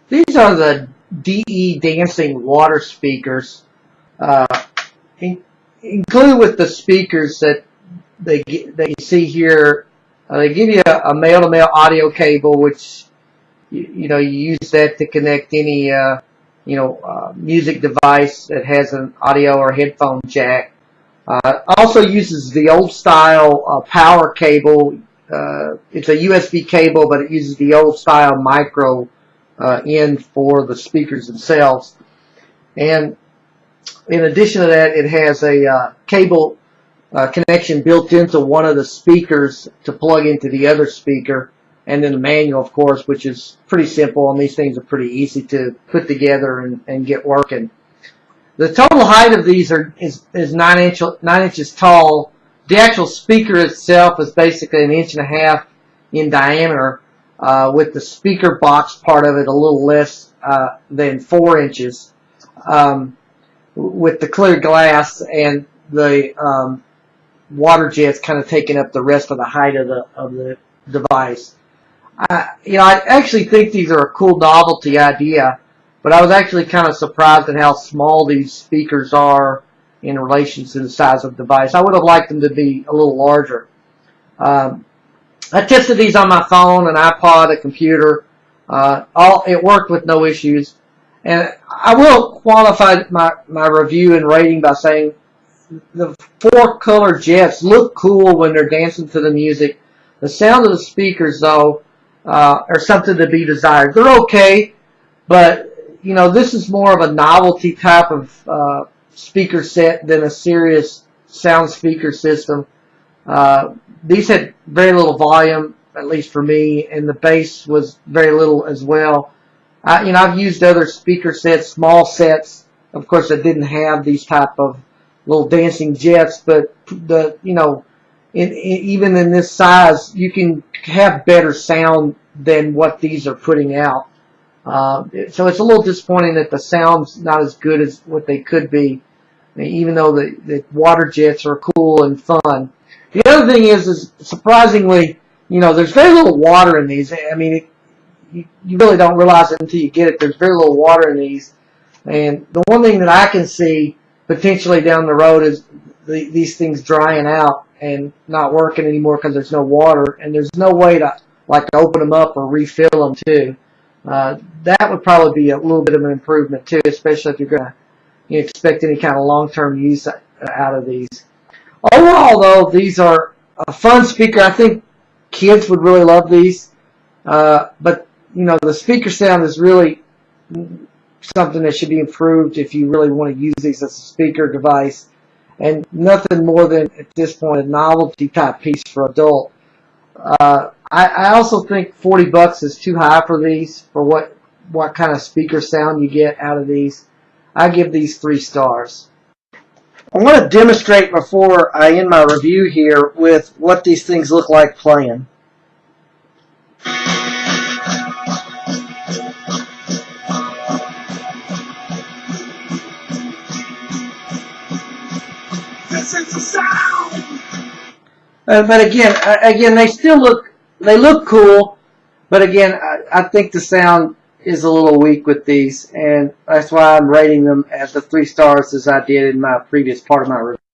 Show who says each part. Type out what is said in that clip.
Speaker 1: These are the DE dancing water speakers. Uh, included with the speakers that that you see here, they give you a male-to-male audio cable, which you use that to connect any music device that has an audio or headphone jack. Also uses the old style power cable. It's a USB cable, but it uses the old style micro end for the speakers themselves. And in addition to that, it has a cable connection built into one of the speakers to plug into the other speaker, and then the manual, of course, which is pretty simple, and these things are pretty easy to put together and get working. The total height of these is 9 inches tall. The actual speaker itself is basically 1.5 inches in diameter, with the speaker box part of it a little less than 4 inches, with the clear glass and the water jets kind of taking up the rest of the height of the device. I actually think these are a cool novelty idea, but I was actually kind of surprised at how small these speakers are in relation to the size of the device. I would have liked them to be a little larger. I tested these on my phone, an iPod, a computer. It worked with no issues. And I will qualify my review and rating by saying the 4-color jets look cool when they're dancing to the music. The sound of the speakers, though, are something to be desired. They're okay, but this is more of a novelty type of speaker set than a serious sound speaker system. These had very little volume, at least for me, and the bass was very little as well. I've used other speaker sets, small sets, of course, that didn't have these type of little dancing jets, but even in this size, you can have better sound than what these are putting out. So it's a little disappointing that the sound's not as good as what they could be, even though the water jets are cool and fun. The other thing is surprisingly, there's very little water in these. I mean, you really don't realize it until you get it. There's very little water in these. And the one thing that I can see potentially down the road is these things drying out and not working anymore because there's no water, and there's no way to open them up or refill them too. That would probably be a little bit of an improvement too, especially if you're going to expect any kind of long-term use out of these. Overall, though, these are a fun speaker. I think kids would really love these, but the speaker sound is really something that should be improved if you really want to use these as a speaker device, and nothing more than, at this point, a novelty type piece for adult. I also think $40 is too high for these, for what kind of speaker sound you get out of these. I give these 3 stars. I want to demonstrate before I end my review here with what these things look like playing. This is the sound. But again, they look cool, but again, I think the sound is a little weak with these, and that's why I'm rating them at the 3 stars as I did in my previous part of my review.